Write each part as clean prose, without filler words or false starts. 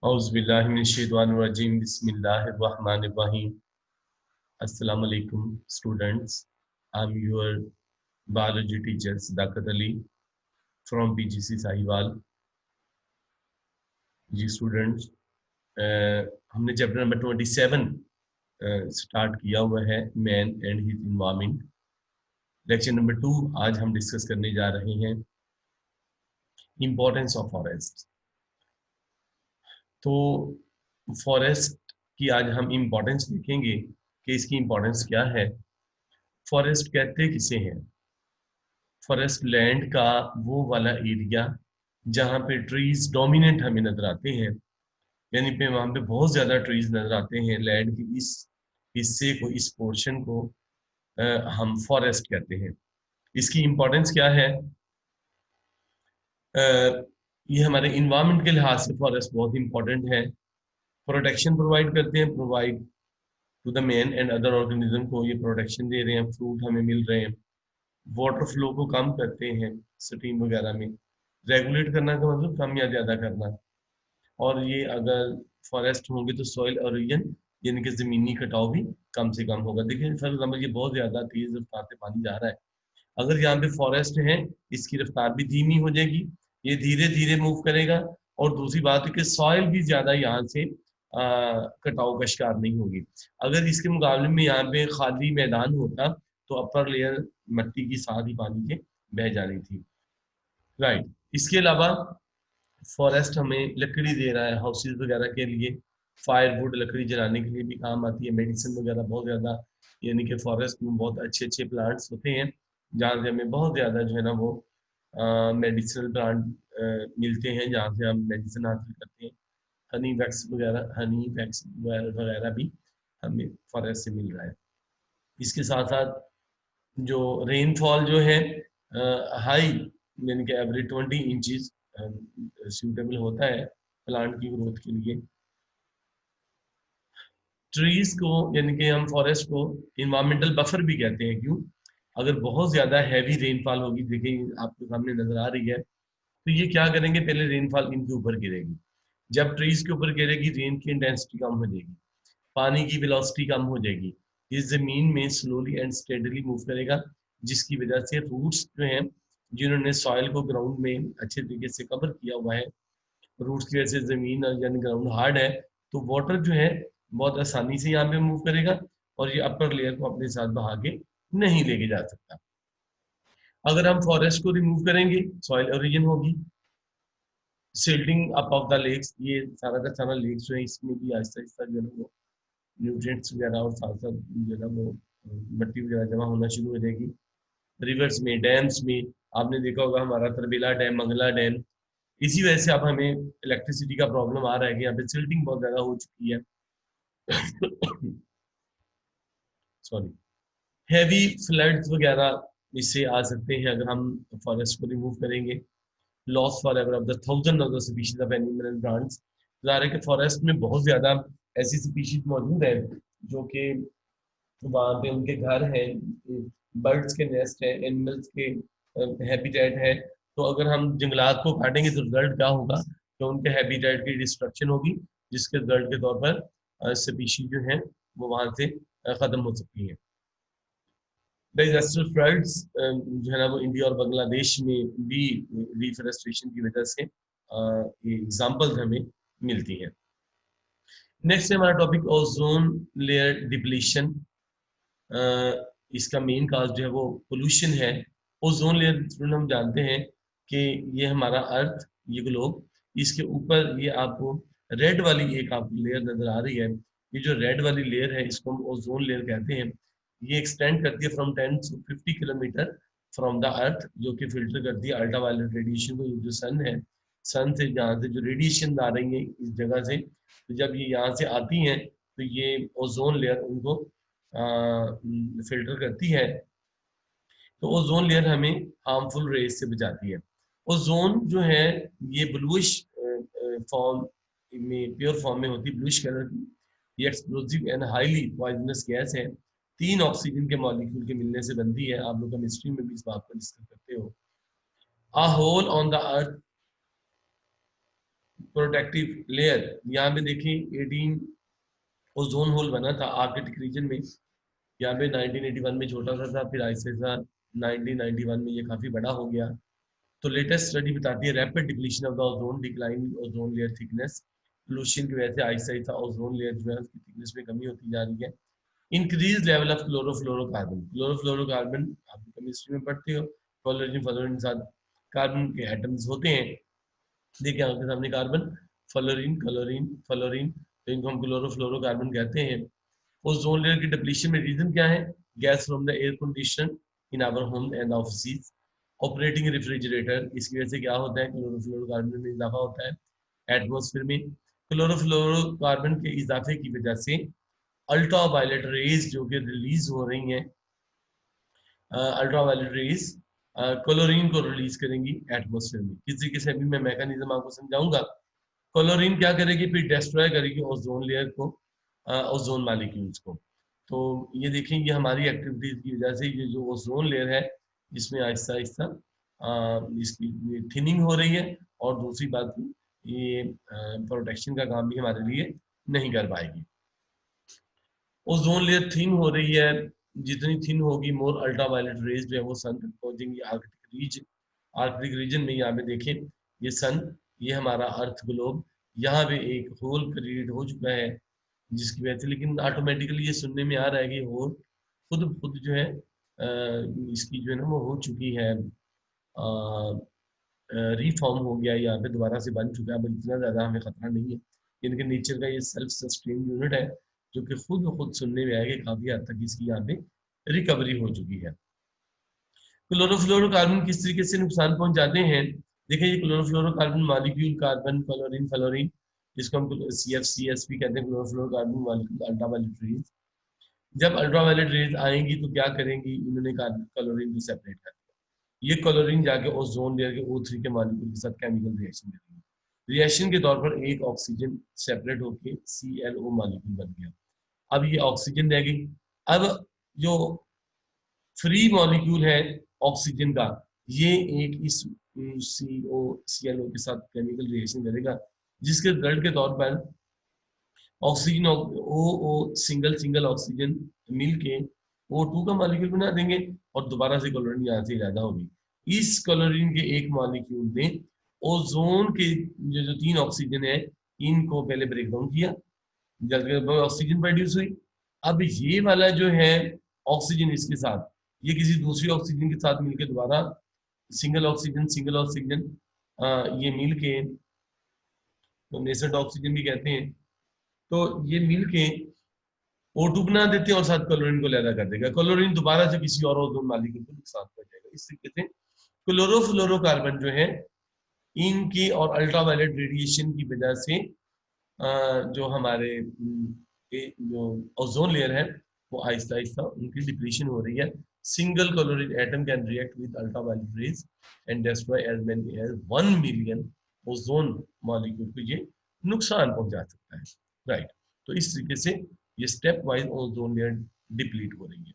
औज़ुबिल्लाहिमिनश्शैतानिर्रजीम बिस्मिल्लाहिर्रहमानिर्रहीम। अस्सलाम वालेकुम students. I'm your biology teacher Sadakat Ali from PGC Sahiwal. जी स्टूडेंट्स, हमने चैप्टर नंबर 27 स्टार्ट किया हुआ है, man and his environment. Lecture number 2 आज हम डिस्कस करने जा रहे हैं, इम्पोर्टेंस ऑफ फॉरेस्ट। तो फॉरेस्ट की आज हम इम्पोर्टेंस देखेंगे कि इसकी इम्पोर्टेंस क्या है। फॉरेस्ट कहते किसे हैं? फॉरेस्ट लैंड का वो वाला एरिया जहाँ पे ट्रीज डोमिनेंट हमें नजर आते हैं, यानी पे वहाँ पे बहुत ज्यादा ट्रीज नजर आते हैं। लैंड की इस हिस्से को, इस पोर्शन को हम फॉरेस्ट कहते हैं। इसकी इम्पोर्टेंस क्या है? अ, ये हमारे इन्वायरमेंट के लिहाज से फॉरेस्ट बहुत इंपॉर्टेंट है। प्रोटेक्शन प्रोवाइड करते हैं, provide to the man and other organism को ये प्रोटेक्शन दे रहे हैं, फ्रूट हमें मिल रहे हैं। वाटर फ्लो को कम करते हैं स्ट्रीम वगैरह में। रेगुलेट करना का मतलब कम या ज़्यादा करना। और ये अगर फॉरेस्ट होंगे तो सॉइल एरोजन यानी कि ज़मीनी कटाव भी कम से कम होगा। देखिए फॉर एग्जाम्पल, ये बहुत ज़्यादा तेज रफ्तार से पानी जा रहा है, अगर यहाँ पे फॉरेस्ट है इसकी रफ्तार भी धीमी हो जाएगी, ये धीरे धीरे मूव करेगा। और दूसरी बात है कि सॉइल भी ज़्यादा यहाँ से कटाव का शिकार नहीं होगी। अगर इसके मुकाबले में यहाँ पे खाली मैदान होता तो अपर लेयर मिट्टी की साथ ही पानी के बह जानी थी। राइट। इसके अलावा फॉरेस्ट हमें लकड़ी दे रहा है हाउसेज वगैरह के लिए। फायरवुड लकड़ी जलाने के लिए भी काम आती है। मेडिसिन वगैरह बहुत ज़्यादा, यानी कि फॉरेस्ट में बहुत अच्छे अच्छे प्लांट्स होते हैं जहाँ से हमें बहुत ज़्यादा जो है ना वो मेडिसिनल प्लांट मिलते हैं, जहाँ से हम मेडिसिन हासिल करते हैं। हनी वैक्स वगैरह भी हमें फॉरेस्ट से मिल रहा है। इसके साथ साथ जो रेनफॉल जो है हाई, यानी कि एवरेज 20 इंचज सूटेबल होता है प्लांट की ग्रोथ के लिए। ट्रीज को, यानी कि हम फॉरेस्ट को इन्वायरमेंटल बफर भी कहते हैं। क्यों? अगर बहुत ज्यादा हैवी रेनफॉल होगी, देखिए आपके सामने नजर आ रही है, तो ये क्या करेंगे, पहले रेनफॉल इनके ऊपर गिरेगी। जब ट्रीज के ऊपर गिरेगी रेन की इंटेंसिटी कम हो जाएगी, पानी की वेलोसिटी कम हो जाएगी, ये जमीन में स्लोली एंड स्टेडली मूव करेगा, जिसकी वजह से रूट्स जो हैं, जिन्होंने सॉइल को ग्राउंड में अच्छे तरीके से कवर किया हुआ है, रूट्स की वजह से जमीन यानी ग्राउंड हार्ड है, तो वाटर जो है बहुत आसानी से यहाँ पे मूव करेगा और ये अपर लेयर को अपने साथ बहा के नहीं लेके जा सकता। अगर हम फॉरेस्ट को रिमूव करेंगे, सॉइल ओरिजिन होगी। Silting up of the lakes, ये सारा का सारा लेक्स जो है इसमें भी आहिस्ता आहिस्ता जो है वो न्यूट्रिएंट्स वगैरह और साथ साथ जो है ना वो मिट्टी वगैरह जमा होना शुरू हो जाएगी। रिवर्स में, डैम्स में, आपने देखा होगा हमारा तरबेला डैम, मंगला डैम, इसी वजह से अब हमें इलेक्ट्रिसिटी का प्रॉब्लम आ रहा है कि यहाँ पे सिल्टिंग बहुत ज्यादा हो चुकी है। सॉरी। हैवी फ्लड्स वगैरह इससे आ सकते हैं अगर हम फॉरेस्ट को रिमूव करेंगे। Loss for ever of the thousand of the species of animal and plants. ज़ाहिर है कि फॉरेस्ट में बहुत ज्यादा ऐसी स्पीशीज मौजूद है जो कि वहाँ पे उनके घर हैं, बर्ड्स के नेस्ट है, एनिमल्स के हैबिटेट है। तो अगर हम जंगलात को काटेंगे तो रिजल्ट क्या होगा, तो उनके हैबिटेट की डिस्ट्रक्शन होगी, जिसके रिजल्ट के तौर पर स्पीशीज जो है वो वहाँ से खत्म हो सकती है। डिजास्टर फ्लड्स जो है ना वो इंडिया और बांग्लादेश में भी डिफॉरेस्टेशन की वजह से ये एग्जांपल्स हमें मिलती हैं। नेक्स्ट है हमारा टॉपिक ओजोन लेयर डिप्लीशन। इसका मेन काज जो है वो पोल्यूशन है। ओजोन लेयर हम जानते हैं कि ये हमारा अर्थ, ये ग्लोब, इसके ऊपर ये आपको रेड वाली एक आपको लेयर नजर आ रही है। ये जो रेड वाली लेयर है इसको हम ओजोन लेयर कहते हैं। ये एक्सटेंड करती है from 10 to 50 kilometre from the earth, जो कि फिल्टर करती है अल्ट्रा वायलेट रेडिएशन को। ये जो सन है, सन से जहाँ से जो रेडिएशन आ रही है इस जगह से, तो जब ये यहाँ से आती हैं तो ये ओजोन लेयर उनको फिल्टर करती है। तो ओजोन लेयर हमें हार्मफुल रेज से बचाती है। ओजोन जो है ये ब्लूइश फॉर्म में, प्योर फॉर्म में होती है, ब्लूइश कलर की। ये explosive and highly poisonous gas है। 3 ऑक्सीजन के मॉलिक्यूल के मिलने से बनती है। आप लोग केमिस्ट्री में भी इस बात को डिस्कस करते हो। A hole on the earth protective layer, यहाँ पे देखें 18 ओजोन होल बना था आर्कटिक रीजन में, यहाँ पे 1981 में छोटा सा था, फिर आहिस्ता आहिस्ता 1991 में ये काफी बड़ा हो गया। तो लेटेस्ट स्टडी बताती है rapid depletion of the ozone, decline ozone layer thickness, pollution की वजह से आहिस्ता आहिस्ता ओजोन लेयर जो है उसकी थिकनेस में कमी होती जा रही है। Increase level of chlorofluorocarbon, chlorofluorocarbon आप केमिस्ट्री में पढ़ते हो, फ्लोरीन फ्लोरीन के साथ कार्बन के एटम्स होते हैं। देखिए आपके सामने कार्बन, फ्लोरीन, क्लोरीन, फ्लोरीन, तो इनको हम क्लोरोफ्लोरोकार्बन कहते हैं। ओजोन लेयर की डिप्लीशन में रीजन क्या है? Gas from the air condition in our home and office, operating refrigerator, इसकी वजह से क्या होता है? क्लोरोफ्लोरोकार्बन में इजाफा होता है एटमॉस्फेयर में। क्लोरोफ्लोरोकार्बन के इजाफे की वजह से अल्ट्रा वायलेट रेज जो कि रिलीज हो रही हैं, अल्ट्रा वायलेट रेज क्लोरीन को रिलीज करेंगी एटमॉस्फेयर में। किस तरीके से अभी मैं मैकेनिज्म आपको समझाऊंगा। क्लोरीन क्या करेगी? फिर डिस्ट्रॉय करेगी ओजोन लेयर को, ओजोन मॉलिक्यूल्स को। तो ये देखें, ये हमारी एक्टिविटीज की वजह से ये जो ओजोन लेयर है इसमें आहिस्ता आहिस्ता इसकी थिनिंग हो रही है, और दूसरी बात ये प्रोटेक्शन का काम भी हमारे लिए नहीं कर पाएगी। ओजोन लेयर थिन हो रही है, जितनी थिन होगी मोर अल्ट्रावायलेट रेज जो है वो सन तक पहुंचेंगी। आर्कटिक रीजन में यहाँ पे देखें, ये सन, ये हमारा अर्थ ग्लोब, यहाँ पे एक होल क्रिएट हो चुका है जिसकी वजह से, लेकिन ऑटोमेटिकली ये सुनने में आ रहा है कि होल खुद खुद जो है इसकी जो है ना वो हो चुकी है, रिफॉर्म हो गया, यहाँ पे दोबारा से बन चुका है। अब इतना ज्यादा हमें खतरा नहीं है, इनके नेचर का ये सेल्फ सस्टेन यूनिट है जो कि खुद ब खुद सुनने में आएगा, काफी हद तक इसकी यहाँ पे रिकवरी हो चुकी है। क्लोरोफ्लोरोकार्बन किस तरीके से नुकसान पहुंचाते हैं? देखिए ये chlorofluorocarbon molecule, carbon, chlorine, fluorine, जिसको हम CFCS भी कहते हैं, क्लोरोफ्लोरोकार्बन मॉलिक्यूल अल्ट्रावायलेट रेज। जब अल्ट्रावायलेट रेज आएंगी तो क्या करेंगी? इन्होंने क्लोरीन को सेपरेट कर दिया। ये क्लोरीन जाके ओजोन लेयर के O3 के मॉलिक्यूल के साथ केमिकल रिएक्शन करेंगे। रिएक्शन के तौर पर एक ऑक्सीजन सेपरेट होके ClO मॉलिक्यूल बन गया। अब ये ऑक्सीजन रह गई। अब जो फ्री मॉलिक्यूल है ऑक्सीजन का, ये एक इस ClO के साथ केमिकल रिएक्शन करेगा, जिसके रिजल्ट के तौर पर oxygen O single single oxygen मिलके O2 का मॉलिक्यूल बना देंगे, और दोबारा से क्लोरीन यहाँ से इजादा होगी। इस क्लोरीन के एक मॉलिक्यूल ने ओजोन के जो 3 ऑक्सीजन है इनको पहले ब्रेक डाउन किया, जबकि ऑक्सीजन प्रोड्यूस हुई। अब ये वाला जो है ऑक्सीजन, इसके साथ ये किसी दूसरी ऑक्सीजन के साथ मिलके दोबारा सिंगल ऑक्सीजन ये मिलके, तो नेसेंट ऑक्सीजन भी कहते हैं, तो ये मिलके O2 बना देते हैं और साथ क्लोरीन को अलग कर देगा। क्लोरीन दोबारा से किसी और ओजोन मॉलिक्यूल को नुकसान पहुंचाएगा। इस तरीके से क्लोरोफ्लोरोकार्बन जो है इनकी और अल्ट्रावायलेट रेडिएशन की वजह से जो हमारे जो ओजोन लेयर है वो आहिस्ता आहिस्ता उनकी डिप्लीशन हो रही है। Single chlorine atom can react with ultraviolet rays and destroy as many as 1 million ozone molecule को ये नुकसान पहुंचा सकता है। राइट, तो इस तरीके से ये step wise ozone layer deplete हो रही है।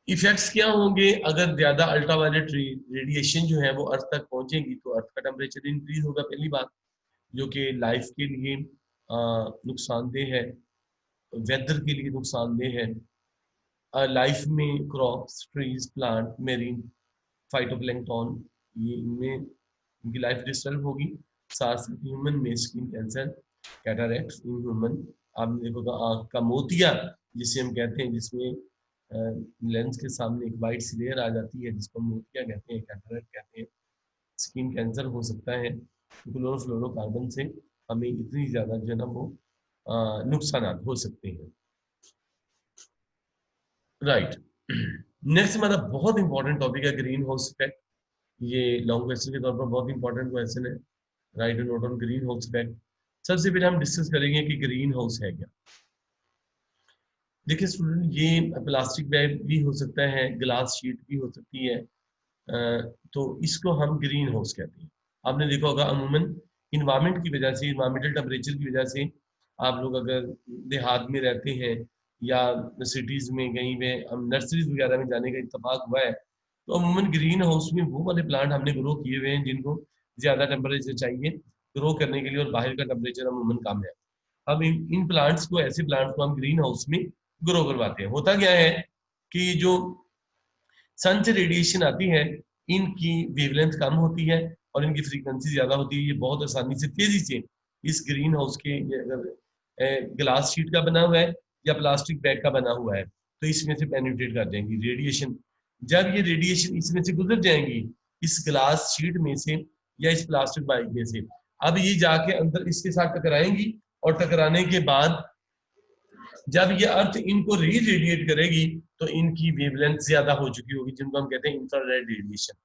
इफेक्ट्स क्या होंगे? अगर ज्यादा अल्ट्रावायलेट रेडिएशन जो है वो अर्थ तक पहुंचेगी तो अर्थ का टेम्परेचर इंक्रीज होगा, पहली बात, जो कि लाइफ के लिए नुकसानदेह है, वेदर के लिए नुकसानदेह है। लाइफ में crops, trees, plant, marine, phytoplankton, ये इनमें इनकी लाइफ डिस्टर्ब होगी। साथ साथ ह्यूमन में skin cancer, cataracts in human, आपने देखा आंख का मोतिया जिसे हम कहते हैं, जिसमें लेंस के सामने एक वाइट सी लेयर आ जाती है जिसको मोतिया कहते हैं, कैटरैक्ट कहते हैं। स्किन कैंसर हो सकता है। क्लोरोफ्लोरोकार्बन से हमें इतनी ज्यादा जो है ना वो नुकसान हो सकते हैं। राइट, नेक्स्ट हमारा बहुत इंपॉर्टेंट टॉपिक है ग्रीन हाउस इफेक्ट। ये लॉन्ग क्वेश्चन के तौर पर बहुत इंपॉर्टेंट क्वेश्चन है। Right note on green house effect. सबसे पहले हम डिस्कस करेंगे कि ग्रीन हाउस है क्या। देखिए स्टूडेंट, ये प्लास्टिक बैग भी हो सकता है, ग्लास शीट भी हो सकती है, तो इसको हम ग्रीन हाउस कहते हैं। आपने देखा होगा अमूमन इन्वायरमेंट की वजह से, इन्वायरमेंटल टेम्परेचर की वजह से, आप लोग अगर देहात में रहते हैं या सिटीज में कहीं पे हम नर्सरीज वगैरह में जाने का इत्तेफाक हुआ है, तो अमूमन ग्रीन हाउस में वो वाले प्लांट हमने ग्रो किए हुए हैं जिनको ज्यादा टेम्परेचर चाहिए ग्रो करने के लिए, और बाहर का टेम्परेचर अमूमन कम है। अब इन प्लांट्स को, ऐसे प्लांट्स को हम ग्रीन हाउस में ग्रो करवाते हैं। होता क्या है कि जो सन से रेडिएशन आती है, इनकी वेवलेंथ कम होती है और इनकी फ्रीक्वेंसी ज्यादा होती है। ये बहुत आसानी से, तेजी से इस ग्रीन हाउस के, अगर ग्लास शीट का बना हुआ है या प्लास्टिक बैग का बना हुआ है, तो इसमें से पेनिट्रेट कर जाएंगी रेडिएशन। जब ये रेडिएशन इसमें से गुजर जाएंगी, इस ग्लास शीट में से या इस प्लास्टिक बैग में से, अब ये जाके अंदर इसके साथ टकराएंगी, और टकराने के बाद जब ये अर्थ इनको री रेडिएट करेगी, तो इनकी वेवलेंथ ज्यादा हो चुकी होगी, जिनको हम कहते हैं इंफ्रारेड रेडिएशन।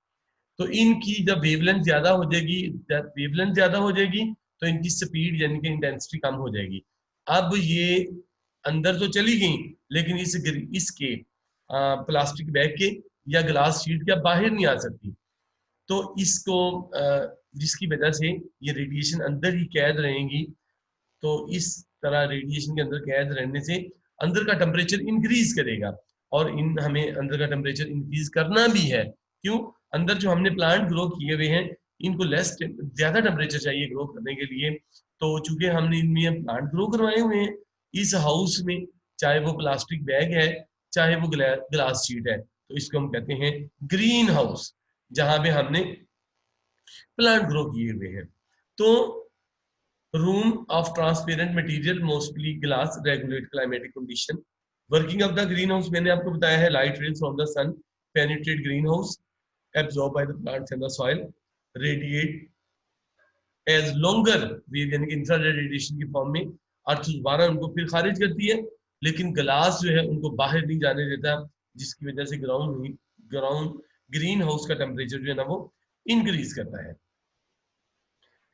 तो इनकी जब वेवलेंथ ज्यादा हो जाएगी, जब वेवलेंथ ज्यादा हो जाएगी, तो इनकी स्पीड यानी कि इंटेंसिटी कम हो जाएगी। अब ये अंदर तो चली गई, लेकिन इसके प्लास्टिक बैग के या ग्लास शीट के बाहर नहीं आ सकती। तो इसको जिसकी वजह से ये रेडिएशन अंदर ही कैद रहेंगी। तो इस तरह रेडिएशन के अंदर कैद रहने से अंदर का टेम्परेचर इंक्रीज करेगा, और इन हमें अंदर का टेम्परेचर इंक्रीज करना भी है। क्यों? अंदर जो हमने प्लांट ग्रो किए हुए हैं, इनको ज्यादा टेम्परेचर चाहिए ग्रो करने के लिए। तो चूंकि हमने इनमें प्लांट ग्रो करवाए हुए हैं इस हाउस में, चाहे वो प्लास्टिक बैग है, चाहे वो ग्लास शीट है, तो इसको हम कहते हैं ग्रीन हाउस, जहां पे हमने प्लांट ग्रो किए हुए हैं। तो room of transparent material mostly glass regulate climatic condition. Working of the greenhouse मैंने आपको बताया है, light rays from the sun penetrate greenhouse, absorbed by the plants and the soil, radiate as longer wave यानी कि infrared radiation की form में अर्थ दोबारा उनको फिर खारिज करती है, लेकिन ग्लास जो है उनको बाहर नहीं जाने देता, जिसकी वजह से ग्राउंड ग्रीन हाउस का टेम्परेचर जो है ना वो इंक्रीज करता है।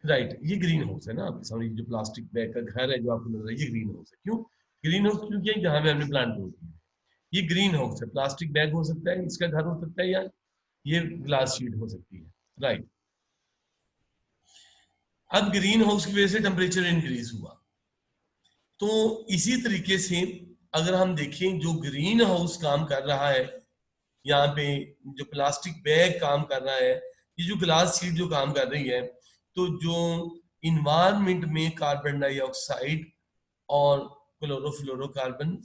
राइट, ये ग्रीन हाउस है ना आपके सामने, जो प्लास्टिक बैग का घर है जो आपको नजर है, ये ग्रीन हाउस है। क्यों ग्रीन हाउस? क्योंकि जहां पे हमने प्लांट ग्रो किया, ये ग्रीन हाउस है। प्लास्टिक बैग हो सकता है, इसका घर हो सकता है, या ये ग्लास शीट हो सकती है। राइट, अब ग्रीन हाउस की वजह से टेम्परेचर इंक्रीज हुआ। तो इसी तरीके से अगर हम देखें, जो ग्रीन हाउस काम कर रहा है यहाँ पे, जो प्लास्टिक बैग काम कर रहा है, ये जो ग्लास शीट जो काम कर रही है, तो जो इन्वायरमेंट में कार्बन डाइऑक्साइड और chlorofluorocarbon,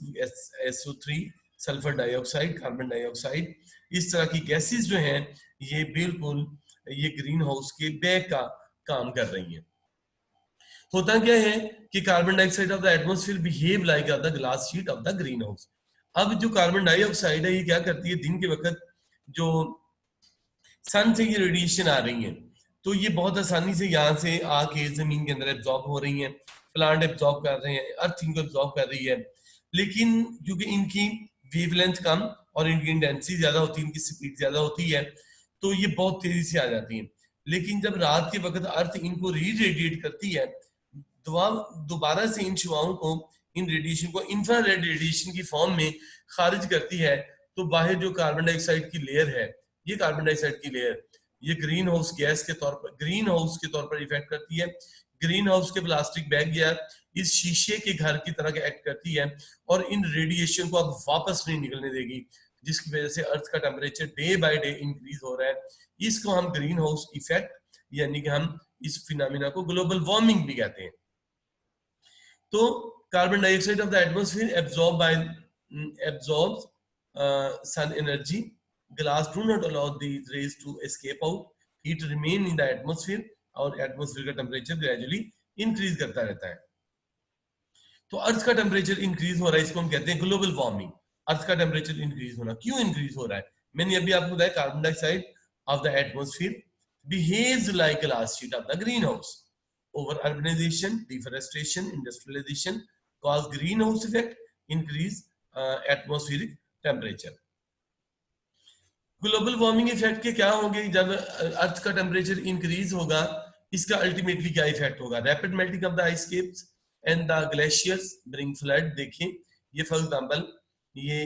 SO3, sulphur dioxide, carbon dioxide, इस तरह की गैसेस जो हैं, ये बिल्कुल ये ग्रीन हाउस के बैग का काम कर रही हैं। होता क्या है कि carbon dioxide of the atmosphere behave like the glass sheet of the green house. अब जो कार्बन डाइऑक्साइड है, ये क्या करती है, दिन के वक्त जो सन से ये रेडिएशन आ रही है, तो ये बहुत आसानी से यहाँ से आके जमीन के अंदर एब्जॉर्ब हो रही है, प्लांट एब्जॉर्ब कर रहे हैं, अर्थ इनको एब्जॉर्ब कर रही है। लेकिन क्योंकि इनकी वेवलेंथ कम और इनकी इंटेंसिटी ज्यादा होती है, इनकी स्पीड ज्यादा होती है, तो ये बहुत तेजी से आ जाती है। लेकिन जब रात के वक्त अर्थ इनको री रेडिएट करती है, दोबारा से इन शुआओं को, इन रेडिएशन को इंफ्रारेड रेडिएशन की फॉर्म में खारिज करती है, तो बाहर जो कार्बन डाइऑक्साइड की लेयर है, ये कार्बन डाइऑक्साइड की लेयर, ये ग्रीन हाउस गैस के तौर पर, ग्रीन हाउस के तौर पर इफेक्ट करती है। ग्रीन हाउस के प्लास्टिक बैग या इस शीशे के घर की तरह एक्ट करती है, और इन रेडिएशन को अब वापस नहीं निकलने देगी, जिसकी वजह से अर्थ का temperature day by day increase हो रहा है। इसको हम ग्रीन हाउस इफेक्ट यानी कि हम इस फिनोमिना को ग्लोबल वार्मिंग भी कहते हैं। तो carbon dioxide of the atmosphere absorbs sun energy. Glass do not allow these rays to escape out. Heat remain in the atmosphere और एटमॉस्फेयर का टेम्परेचर ग्रेजुअली इंक्रीज करता रहता है। तो अर्थ का टेम्परेचर इंक्रीज हो रहा है, इसको हम कहते हैं ग्लोबल वार्मिंग। अर्थ का टेम्परेचर इंक्रीज होना, क्यों इंक्रीज हो रहा है? मैंने अभी आपको बताया, carbon dioxide of the atmosphere behaves like glass sheet of the green house. Over urbanization, deforestation, industrialization cause greenhouse effect, increase atmospheric temperature. Global warming effect के क्या होंगे? जब अर्थ का टेम्परेचर इंक्रीज होगा, इसका अल्टीमेटली क्या इफेक्ट होगा? Rapid melting of the ice caps and the glaciers bring flood. देखिए, ये फॉर एग्जांपल ये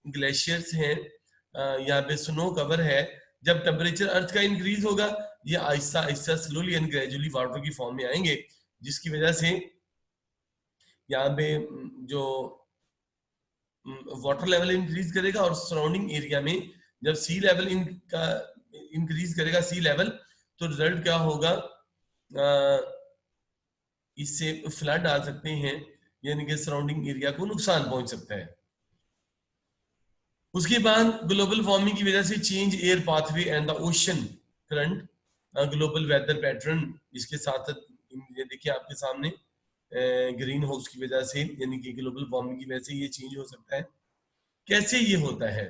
ग्लेशियर्स हैं, यहाँ पे स्नो कवर है। जब टेम्परेचर अर्थ का इंक्रीज होगा, ये Aahista Aahista slowly and gradually water की फॉर्म में आएंगे, जिसकी वजह से यहाँ पे जो वाटर लेवल इंक्रीज करेगा, और सराउंडिंग एरिया में जब सी लेवल इनका इंक्रीज करेगा, सी लेवल, तो रिजल्ट क्या होगा, अ, इससे फ्लड आ सकते हैं, यानी कि सराउंडिंग एरिया को नुकसान पहुंच सकता है। उसके बाद ग्लोबल वार्मिंग की वजह से change air pathway and the ocean current, global weather pattern, इसके साथ साथ ये देखिए आपके सामने ग्रीन हाउस की वजह से, यानी कि ग्लोबल वार्मिंग की वजह से ये चेंज हो सकता है। कैसे ये होता है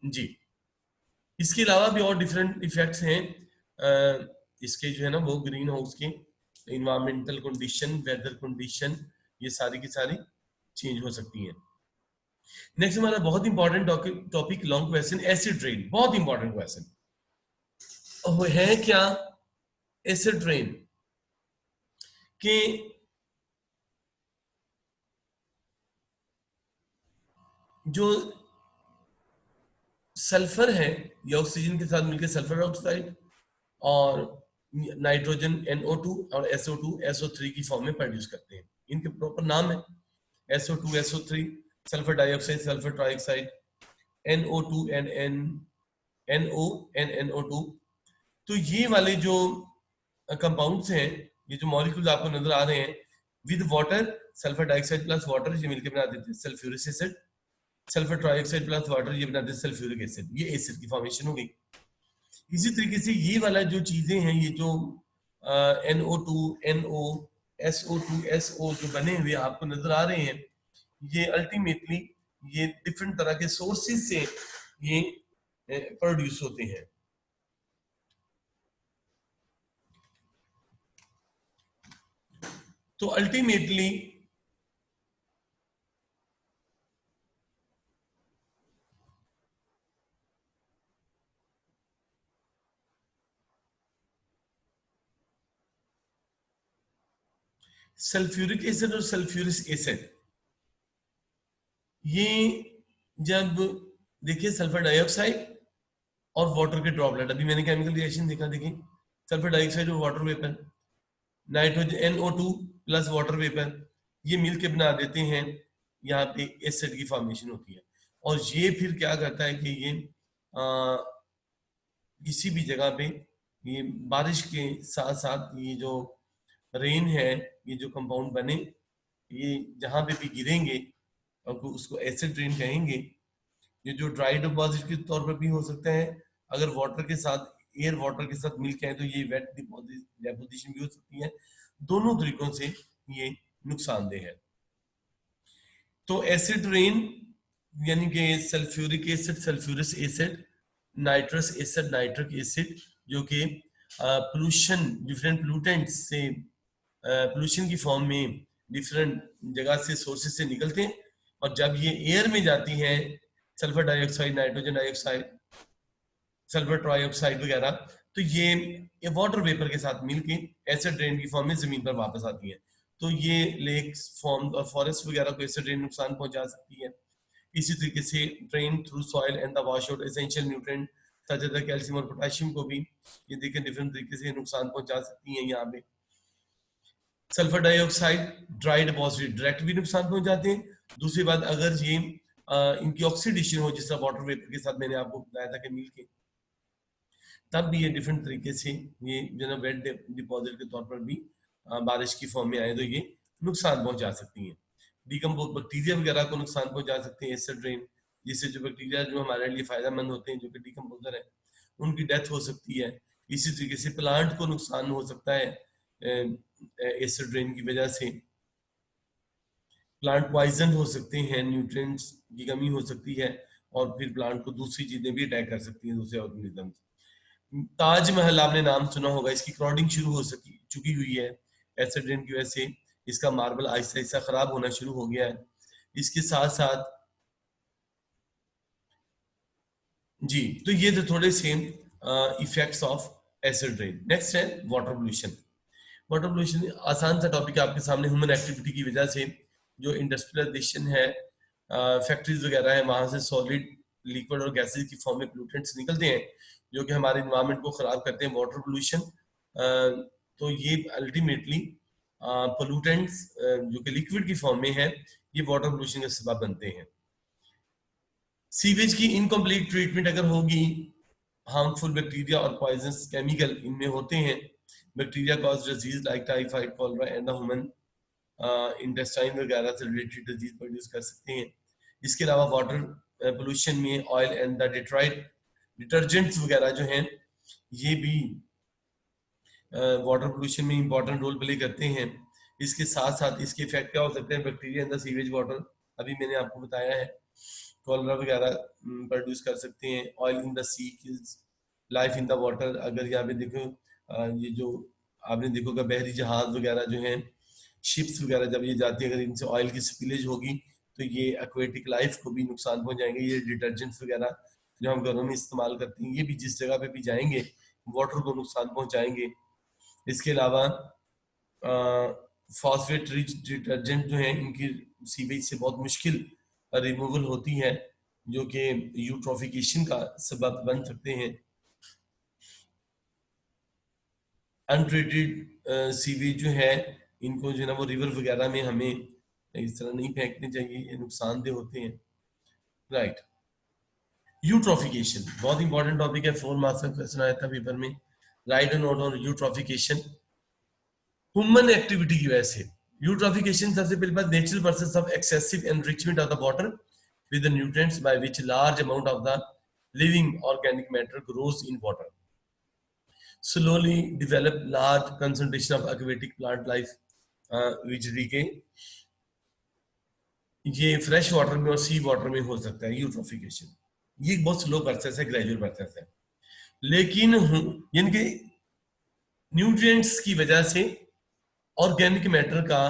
जी, इसके अलावा भी और डिफरेंट इफेक्ट्स हैं इसके जो है ना, वो ग्रीन हाउस के, इन्वायरमेंटल कंडीशन, वेदर कंडीशन, ये सारी की सारी चेंज हो सकती हैं। नेक्स्ट हमारा बहुत important topic long question, acid rain, बहुत इंपॉर्टेंट क्वेश्चन है क्या। एसिड रेन के जो सल्फर है, ये ऑक्सीजन के साथ मिलकर सल्फर ऑक्साइड और नाइट्रोजन NO2 और SO2 SO3 की फॉर्म में प्रोड्यूस करते हैं। इनके प्रॉपर नाम है SO2 SO3, sulphur dioxide sulphur trioxide, NO2 and NO and NO2। तो ये वाले जो कंपाउंड्स हैं, ये जो मॉलिक्यूल्स आपको नजर आ रहे हैं, with water, sulphur dioxide plus water, ये मिलकर बना देते हैं sulphuric acid, sulphur trioxide plus water, ये बनाते हैं सल्फ्यूरिक एसिड, ये एसिड की फॉर्मेशन हो गई। इसी तरीके से ये वाला जो चीजें हैं, ये जो NO2 NO SO2 SO जो बने हुए आपको नजर आ रहे हैं, ये अल्टीमेटली ये डिफरेंट तरह के सोर्सेज से ये प्रोड्यूस होते हैं। तो अल्टीमेटली सल्फ्यूरिक एसिड और सल्फ्यूरिक एसिड, ये जब देखिए सल्फर डाइऑक्साइड और वाटर के ड्रॉपलेट, अभी मैंने केमिकल रिएक्शन देखा, देखिए सल्फर डाइऑक्साइड और water vapour, nitrogen NO2 plus water vapour, ये मिलके बना देते हैं, यहाँ पे एसिड की फॉर्मेशन होती है। और ये फिर क्या करता है कि ये किसी भी जगह पे ये बारिश के साथ साथ ये जो रेन है, ये जो कंपाउंड बने, ये जहाँ पे भी गिरेंगे और उसको एसिड रेन कहेंगे। ये जो ड्राई डिपॉजिट के तौर पर भी हो सकता है, अगर वाटर के साथ, एयर वाटर के साथ मिलके है तो ये वेट डिपोजिशन भी हो सकती है। दोनों तरीकों से ये नुकसानदेह है। तो एसिड रेन यानी कि sulphuric acid sulphuric acid, nitrous acid nitric acid, जो कि पोल्यूशन, डिफरेंट पोल्यूटेंट्स से पोल्यूशन की फॉर्म में डिफरेंट जगह से, सोर्सेज से निकलते हैं, और जब ये एयर में जाती हैं, sulphur dioxide, nitrogen dioxide, sulphur trioxide वगैरह, तो ये वाटर वेपर के साथ मिलके एसिड रेन की फॉर्म में जमीन पर वापस आती है। तो ये लेक्स फॉर्म और फॉरेस्ट वगैरह को एसिड रेन नुकसान पहुंचा सकती है। इसी तरीके से drain through soil and the wash out essential nutrient such as calcium और पोटेशियम को भी ये देखिए डिफरेंट तरीके से नुकसान पहुंचा सकती है। यहाँ पे sulphur dioxide dry deposit direct भी नुकसान पहुंचाते हैं। दूसरी बात, अगर ये इनकी ऑक्सीडेशन हो, जिस तरह वाटर वेपर के साथ मैंने आपको बताया था कि मिलके, तब भी ये डिफरेंट तरीके से ये जो ना वेट डिपॉजिट के तौर पर भी बारिश की फॉर्म में आए तो ये नुकसान पहुंचा सकती हैं। डिकम्पोज बैक्टीरिया वगैरह को नुकसान पहुंचा सकते हैं एसिड रेन, जिससे जो बैक्टीरिया जो हमारे लिए फायदेमंद होते हैं, जो कि डिकम्पोजर है, उनकी डेथ हो सकती है। इसी तरीके से प्लांट को नुकसान हो सकता है एसिड रेन की वजह से। प्लांट पॉइजन हो सकते हैं, न्यूट्रिएंट्स की कमी हो सकती है, और फिर प्लांट को दूसरी चीजें भी अटैक कर सकती हैं, दूसरे ऑर्गेनिज्म। ताजमहल आपने नाम सुना होगा, इसकी क्रॉडिंग शुरू हो सकी चुकी हुई है एसिड रेन की वजह से। इसका मार्बल आहिस्ता आहिस्ता खराब होना शुरू हो गया है। इसके साथ साथ जी, तो ये थे थोड़े से effects of acid rain. Next है वाटर पोल्यूशन। वाटर पोल्यूशन आसान सा टॉपिक है आपके सामने। ह्यूमन एक्टिविटी की वजह से जो इंडस्ट्रियलाइजेशन है, फैक्ट्रीज वगैरह है, वहां से सॉलिड, लिक्विड और गैसेज की फॉर्म में पोल्यूटेंट्स निकलते हैं, जो कि हमारे इन्वायरमेंट को खराब करते हैं, वाटर पोल्यूशन। तो ये अल्टीमेटली पोल्यूटेंट्स जो कि लिक्विड की फॉर्म में है, ये वाटर पोल्यूशन का सबब बनते हैं। सीवेज की इनकम्प्लीट ट्रीटमेंट अगर होगी, हार्मफुल बैक्टीरिया और पॉइजनस केमिकल इनमें होते हैं। Bacteria cause disease like typhoid, cholera and human intestine वगैरह से रिलेटेड डिजीज प्रोड्यूस कर सकते हैं। इसके अलावा वाटर पोल्यूशन में oil and the Detroit detergents वगैरह जो हैं ये भी वाटर पोल्यूशन में इंपॉर्टेंट रोल प्ले करते हैं। इसके साथ साथ इसके इफेक्ट क्या हो सकते हैं, bacteria in the sewage water, अभी मैंने आपको बताया है, कॉलरा वगैरह प्रोड्यूस कर सकते हैं। Oil in the sea kills life in the water. अगर यहाँ पे देखो ये जो आपने देखोगा बहरी जहाज वगैरह जो हैं, शिप्स वगैरह जब ये जाती है, अगर इनसे ऑयल की स्पिलेज होगी तो ये एक्वेटिक लाइफ को भी नुकसान पहुंचाएंगे। ये डिटर्जेंट्स वगैरह जो हम घरों में इस्तेमाल करते हैं ये भी जिस जगह पे भी जाएंगे वाटर को नुकसान पहुंचाएंगे। इसके अलावा फॉस्फेट रिच डिटर्जेंट जो है इनकी सीवेज से बहुत मुश्किल रिमूवल होती है, जो कि यूट्रोफिकेशन का सबब बन सकते हैं। अनट्रीटेड सीवेज जो है इनको जो है ना वो रिवर वगैरह में हमें इस तरह नहीं फेंकने चाहिए, ये नुकसानदेह होते हैं। राइट, यूट्रोफिकेशन बहुत इंपॉर्टेंट टॉपिक है, 4 मार्क्स का क्वेश्चन आया था पेपर में। Right and note on eutrophication. Human activity की वजह से यूट्रोफिकेशन सबसे पहली बात natural process of excessive enrichment of the water with the nutrients by which large amount of the living organic matter grows in water, slowly develop large concentration of aquatic plant life which decay। ये fresh water में और सी water में हो सकता है eutrophication. ये बहुत slow process है, ग्रेजुअल प्रोसेस है, लेकिन यानी कि न्यूट्रिएंट्स की वजह से ऑर्गेनिक मैटर का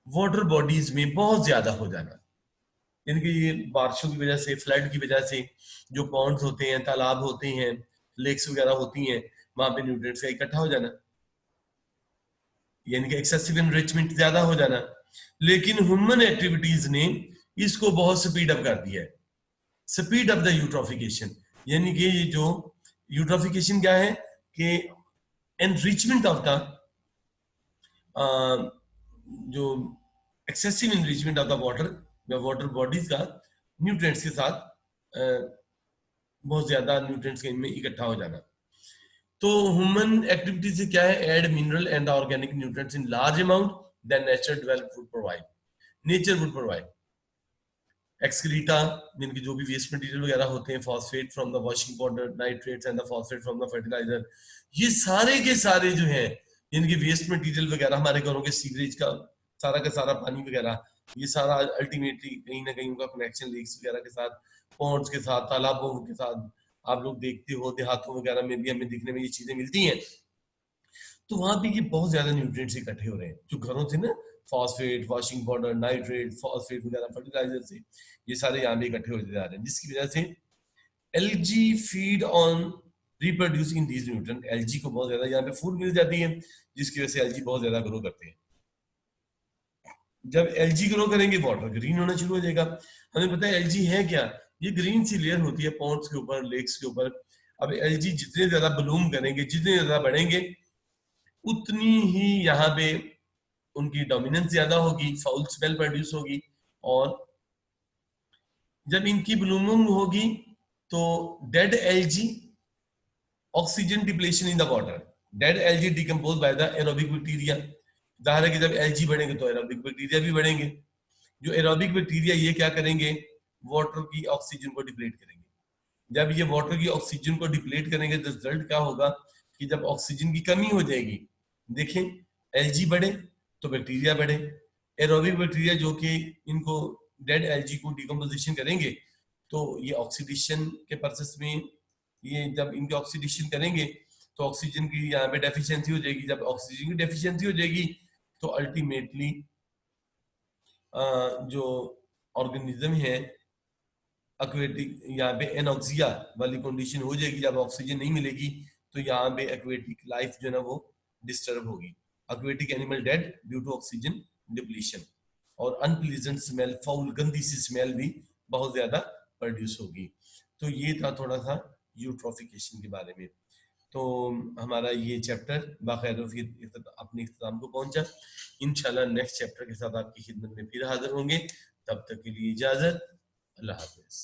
वाटर बॉडीज में बहुत ज्यादा हो जाना, यानी कि ये बारिशों की वजह से, फ्लड की वजह से जो पॉन्ड्स होते हैं, तालाब होते हैं, लेक्स वगैरह होती हैं, वहां पे न्यूट्रिएंट्स का इकट्ठा हो जाना, यानी कि एक्सेसिव एनरिचमेंट ज्यादा हो जाना। लेकिन ह्यूमन एक्टिविटीज ने इसको बहुत स्पीड अप कर दिया है, स्पीड अप द यूट्रोफिकेशन। यानी कि ये जो यूट्रोफिकेशन क्या है कि एनरिचमेंट ऑफ द जो excessive enrichment of the water या वाटर बॉडीज का न्यूट्रिएंट्स के साथ बहुत ज्यादा न्यूट्रिएंट्स के इनमें इकट्ठा हो जाना। तो ह्यूमन एक्टिविटी से क्या है, add mineral and organic nutrients in large amount then nature developed would provide, nature would provide. Excreta यानी कि जो भी वेस्ट मटेरियल वगैरह होते हैं, phosphate from the washing powder, nitrates and the phosphate from the fertiliser, ये सारे के सारे जो है यानी कि वेस्ट मटेरियल वगैरह, हमारे घरों के सीवरेज का सारा पानी वगैरह, ये सारा अल्टीमेटली कहीं ना कहीं उनका कनेक्शन लेक्स वगैरह के साथ, पॉन्ड्स के साथ, तालाबों के साथ, आप लोग देखते हो देहातों वगैरह में भी हमें दिखने में ये चीजें मिलती हैं। तो वहां पे ये बहुत ज्यादा न्यूट्रिएंट्स इकट्ठे हो रहे हैं जो घरों से ना, phosphate, washing powder, nitrate, phosphate वगैरह, फर्टिलाइजर से ये सारे यहाँ पे इकट्ठे होते जा रहे हैं, जिसकी वजह से LG feed on reproduce in these nutrient. LG को बहुत ज्यादा यहाँ पे फूड मिल जाती है, जिसकी वजह से एलजी बहुत ज्यादा ग्रो करते हैं। जब एलजी ग्रो करेंगे वाटर ग्रीन होना शुरू हो जाएगा। हमें पता है एलजी है क्या, ये ग्रीन सी लेयर होती है पॉन्ड्स के ऊपर, लेक्स के ऊपर। अब एलजी जितने ज्यादा ब्लूम करेंगे, जितने ज्यादा बढ़ेंगे, उतनी ही यहाँ पे उनकी डोमिनेंस ज्यादा होगी, फाउल स्मेल प्रोड्यूस होगी। और जब इनकी ब्लूमिंग होगी तो dead LG, oxygen depletion in the water, dead LG decompose by the aerobic bacteria. जाहिर है कि जब एलजी बढ़ेंगे तो एरोबिक बैक्टीरिया भी बढ़ेंगे। जो एरोबिक बैक्टीरिया ये क्या करेंगे, वाटर की ऑक्सीजन को डिप्लीट करेंगे। जब ये वाटर की ऑक्सीजन को डिप्लीट करेंगे तो रिजल्ट क्या होगा कि जब ऑक्सीजन की कमी हो जाएगी, देखें एलजी बढ़े तो बैक्टीरिया बढ़े। एरोबिक बैक्टीरिया जो कि इनको डेड एलजी को डिकम्पोजिशन करेंगे, तो ये ऑक्सीडेशन के प्रोसेस में ये जब इनके ऑक्सीडेशन करेंगे तो ऑक्सीजन की यहाँ पे डेफिशिएंसी हो जाएगी। जब ऑक्सीजन की डेफिशिएंसी हो जाएगी तो अल्टीमेटली जो ऑर्गेनिज्म है एक्वेटिक, यहाँ पे एनॉक्सिया वाली कंडीशन हो जाएगी। जब ऑक्सीजन नहीं मिलेगी तो यहाँ पे एक्वेटिक लाइफ जो है ना वो डिस्टर्ब होगी। Aquatic animal dead due to oxygen depletion. और अनप्लीजेंट स्मेल, फाउल गंदी सी स्मेल भी बहुत ज्यादा प्रोड्यूस होगी। तो ये था थोड़ा सा यूट्रोफिकेशन के बारे में। तो हमारा ये चैप्टर बाखैर अपने इख्तिताम को पहुंचा। इंशाल्लाह नेक्स्ट चैप्टर के साथ आपकी खिदमत में फिर हाजिर होंगे। तब तक के लिए इजाजत, अल्लाह हाफिज।